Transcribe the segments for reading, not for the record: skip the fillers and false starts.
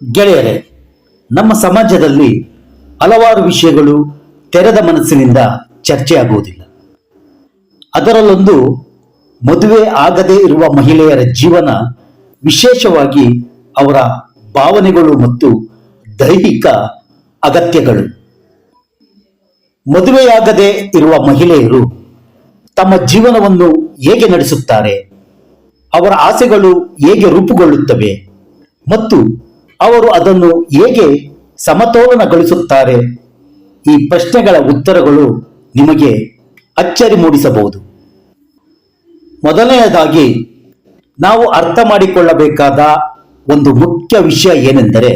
ಗೆಳೆಯರೆ, ನಮ್ಮ ಸಮಾಜದಲ್ಲಿ ಹಲವಾರು ವಿಷಯಗಳು ತೆರೆದ ಮನಸ್ಸಿನಿಂದ ಚರ್ಚೆಯಾಗುವುದಿಲ್ಲ. ಅದರಲ್ಲೊಂದು ಮದುವೆ ಆಗದೇ ಇರುವ ಮಹಿಳೆಯರ ಜೀವನ, ವಿಶೇಷವಾಗಿ ಅವರ ಭಾವನೆಗಳು ಮತ್ತು ದೈಹಿಕ ಅಗತ್ಯಗಳು. ಮದುವೆಯಾಗದೇ ಇರುವ ಮಹಿಳೆಯರು ತಮ್ಮ ಜೀವನವನ್ನು ಹೇಗೆ ನಡೆಸುತ್ತಾರೆ, ಅವರ ಆಸೆಗಳು ಹೇಗೆ ರೂಪುಗೊಳ್ಳುತ್ತವೆ ಮತ್ತು ಅವರು ಅದನ್ನು ಹೇಗೆ ಸಮತೋಲನಗೊಳಿಸುತ್ತಾರೆ? ಈ ಪ್ರಶ್ನೆಗಳ ಉತ್ತರಗಳು ನಿಮಗೆ ಅಚ್ಚರಿ ಮೂಡಿಸಬಹುದು. ಮೊದಲನೆಯದಾಗಿ ನಾವು ಅರ್ಥ ಮಾಡಿಕೊಳ್ಳಬೇಕಾದ ಒಂದು ಮುಖ್ಯ ವಿಷಯ ಏನೆಂದರೆ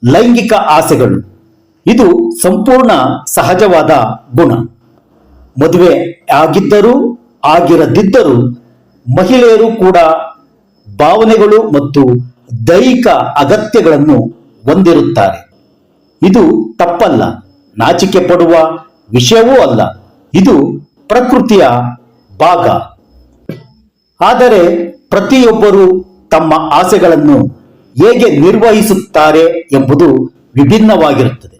ಲೈಂಗಿಕ ಆಸೆಗಳು. ಇದು ಸಂಪೂರ್ಣ ಸಹಜವಾದ ಗುಣ. ಮದುವೆ ಆಗಿದ್ದರೂ ಆಗಿರದಿದ್ದರೂ ಮಹಿಳೆಯರು ಕೂಡ ಭಾವನೆಗಳು ಮತ್ತು ದೈಹಿಕ ಅಗತ್ಯಗಳನ್ನು ಹೊಂದಿರುತ್ತಾರೆ. ಇದು ತಪ್ಪಲ್ಲ, ನಾಚಿಕೆ ಪಡುವ ವಿಷಯವೂ ಅಲ್ಲ. ಇದು ಪ್ರಕೃತಿಯ ಭಾಗ. ಆದರೆ ಪ್ರತಿಯೊಬ್ಬರು ತಮ್ಮ ಆಸೆಗಳನ್ನು ಹೇಗೆ ನಿರ್ವಹಿಸುತ್ತಾರೆ ಎಂಬುದು ವಿಭಿನ್ನವಾಗಿರುತ್ತದೆ.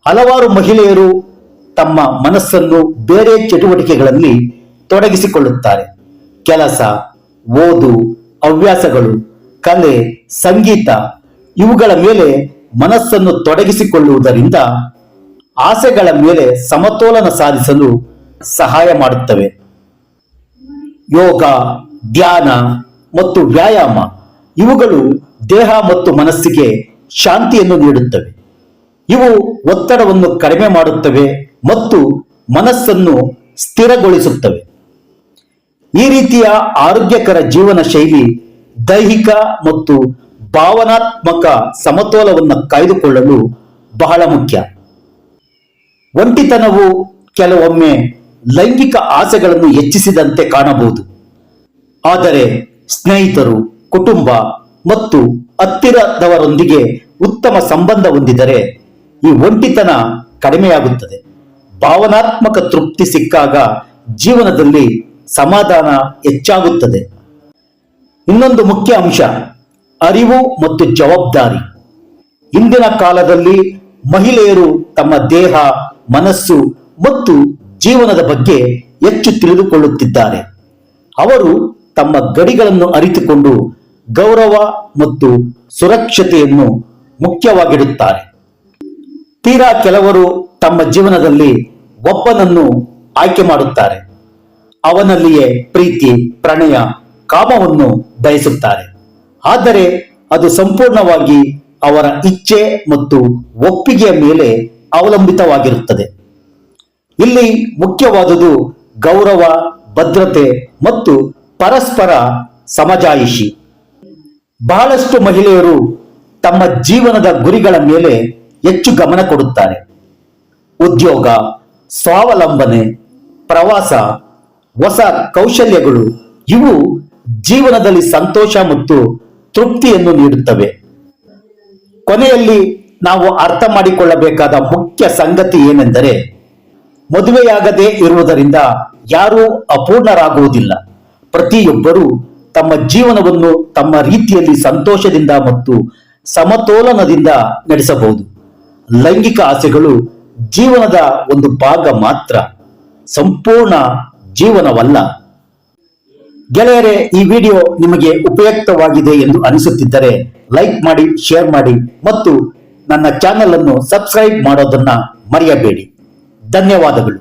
ಹಲವಾರು ಮಹಿಳೆಯರು ತಮ್ಮ ಮನಸ್ಸನ್ನು ಬೇರೆ ಚಟುವಟಿಕೆಗಳಲ್ಲಿ ತೊಡಗಿಸಿಕೊಳ್ಳುತ್ತಾರೆ. ಕೆಲಸ, ಓದು, ಹವ್ಯಾಸಗಳು, ಕಲೆ, ಸಂಗೀತ ಇವುಗಳ ಮೇಲೆ ಮನಸ್ಸನ್ನು ತೊಡಗಿಸಿಕೊಳ್ಳುವುದರಿಂದ ಆಸೆಗಳ ಮೇಲೆ ಸಮತೋಲನ ಸಾಧಿಸಲು ಸಹಾಯ ಮಾಡುತ್ತವೆ. ಯೋಗ, ಧ್ಯಾನ ಮತ್ತು ವ್ಯಾಯಾಮ ಇವುಗಳು ದೇಹ ಮತ್ತು ಮನಸ್ಸಿಗೆ ಶಾಂತಿಯನ್ನು ನೀಡುತ್ತವೆ. ಇವು ಒತ್ತಡವನ್ನು ಕಡಿಮೆ ಮಾಡುತ್ತವೆ ಮತ್ತು ಮನಸ್ಸನ್ನು ಸ್ಥಿರಗೊಳಿಸುತ್ತವೆ. ಈ ರೀತಿಯ ಆರೋಗ್ಯಕರ ಜೀವನ ಶೈಲಿ ದೈಹಿಕ ಮತ್ತು ಭಾವನಾತ್ಮಕ ಸಮತೋಲನವನ್ನು ಕಾಯ್ದುಕೊಳ್ಳಲು ಬಹಳ ಮುಖ್ಯ. ಒಂಟಿತನವು ಕೆಲವೊಮ್ಮೆ ಲೈಂಗಿಕ ಆಸೆಗಳನ್ನು ಹೆಚ್ಚಿಸಿದಂತೆ ಕಾಣಬಹುದು. ಆದರೆ ಸ್ನೇಹಿತರು, ಕುಟುಂಬ ಮತ್ತು ಹತ್ತಿರದವರೊಂದಿಗೆ ಉತ್ತಮ ಸಂಬಂಧ ಹೊಂದಿದರೆ ಈ ಒಂಟಿತನ ಕಡಿಮೆಯಾಗುತ್ತದೆ. ಭಾವನಾತ್ಮಕ ತೃಪ್ತಿ ಸಿಕ್ಕಾಗ ಜೀವನದಲ್ಲಿ ಸಮಾಧಾನ ಹೆಚ್ಚಾಗುತ್ತದೆ. ಇನ್ನೊಂದು ಮುಖ್ಯ ಅಂಶ ಅರಿವು ಮತ್ತು ಜವಾಬ್ದಾರಿ. ಇಂದಿನ ಕಾಲದಲ್ಲಿ ಮಹಿಳೆಯರು ತಮ್ಮ ದೇಹ, ಮನಸ್ಸು ಮತ್ತು ಜೀವನದ ಬಗ್ಗೆ ಹೆಚ್ಚು ತಿಳಿದುಕೊಳ್ಳುತ್ತಿದ್ದಾರೆ. ಅವರು ತಮ್ಮ ಗಡಿಗಳನ್ನು ಅರಿತುಕೊಂಡು ಗೌರವ ಮತ್ತು ಸುರಕ್ಷತೆಯನ್ನು ಮುಖ್ಯವಾಗಿಡುತ್ತಾರೆ. ತೀರಾ ಕೆಲವರು ತಮ್ಮ ಜೀವನದಲ್ಲಿ ಒಬ್ಬನನ್ನು ಆಯ್ಕೆ ಮಾಡುತ್ತಾರೆ. ಅವನಲ್ಲಿಯೇ ಪ್ರೀತಿ, ಪ್ರಣಯ, ಕಾಮವನ್ನು ಬಯಸುತ್ತಾರೆ. ಆದರೆ ಅದು ಸಂಪೂರ್ಣವಾಗಿ ಅವರ ಇಚ್ಛೆ ಮತ್ತು ಒಪ್ಪಿಗೆಯ ಮೇಲೆ ಅವಲಂಬಿತವಾಗಿರುತ್ತದೆ. ಇಲ್ಲಿ ಮುಖ್ಯವಾದುದು ಗೌರವ, ಭದ್ರತೆ ಮತ್ತು ಪರಸ್ಪರ ಸಮಜಾಯಿಷಿ. ಬಹಳಷ್ಟು ಮಹಿಳೆಯರು ತಮ್ಮ ಜೀವನದ ಗುರಿಗಳ ಮೇಲೆ ಹೆಚ್ಚು ಗಮನ ಕೊಡುತ್ತಾರೆ. ಉದ್ಯೋಗ, ಸ್ವಾವಲಂಬನೆ, ಪ್ರವಾಸ, ಹೊಸ ಕೌಶಲ್ಯಗಳು ಇವು ಜೀವನದಲ್ಲಿ ಸಂತೋಷ ಮತ್ತು ತೃಪ್ತಿಯನ್ನು ನೀಡುತ್ತವೆ. ಕೊನೆಯಲ್ಲಿ ನಾವು ಅರ್ಥ ಮಾಡಿಕೊಳ್ಳಬೇಕಾದ ಮುಖ್ಯ ಸಂಗತಿ ಏನೆಂದರೆ ಮದುವೆಯಾಗದೇ ಇರುವುದರಿಂದ ಯಾರೂ ಅಪೂರ್ಣರಾಗುವುದಿಲ್ಲ. ಪ್ರತಿಯೊಬ್ಬರೂ ತಮ್ಮ ಜೀವನವನ್ನು ತಮ್ಮ ರೀತಿಯಲ್ಲಿ ಸಂತೋಷದಿಂದ ಮತ್ತು ಸಮತೋಲನದಿಂದ ನಡೆಸಬಹುದು. ಲೈಂಗಿಕ ಆಸೆಗಳು ಜೀವನದ ಒಂದು ಭಾಗ ಮಾತ್ರ, ಸಂಪೂರ್ಣ ಜೀವನವಲ್ಲ. ಗೆಳೆಯರೇ, ಈ ವಿಡಿಯೋ ನಿಮಗೆ ಉಪಯುಕ್ತವಾಗಿದೆ ಎಂದು ಅನಿಸುತ್ತಿದ್ದರೆ ಲೈಕ್ ಮಾಡಿ, ಶೇರ್ ಮಾಡಿ ಮತ್ತು ನನ್ನ ಚಾನೆಲ್ ಅನ್ನು ಸಬ್ಸ್ಕ್ರೈಬ್ ಮಾಡೋದನ್ನ ಮರೆಯಬೇಡಿ. ಧನ್ಯವಾದಗಳು.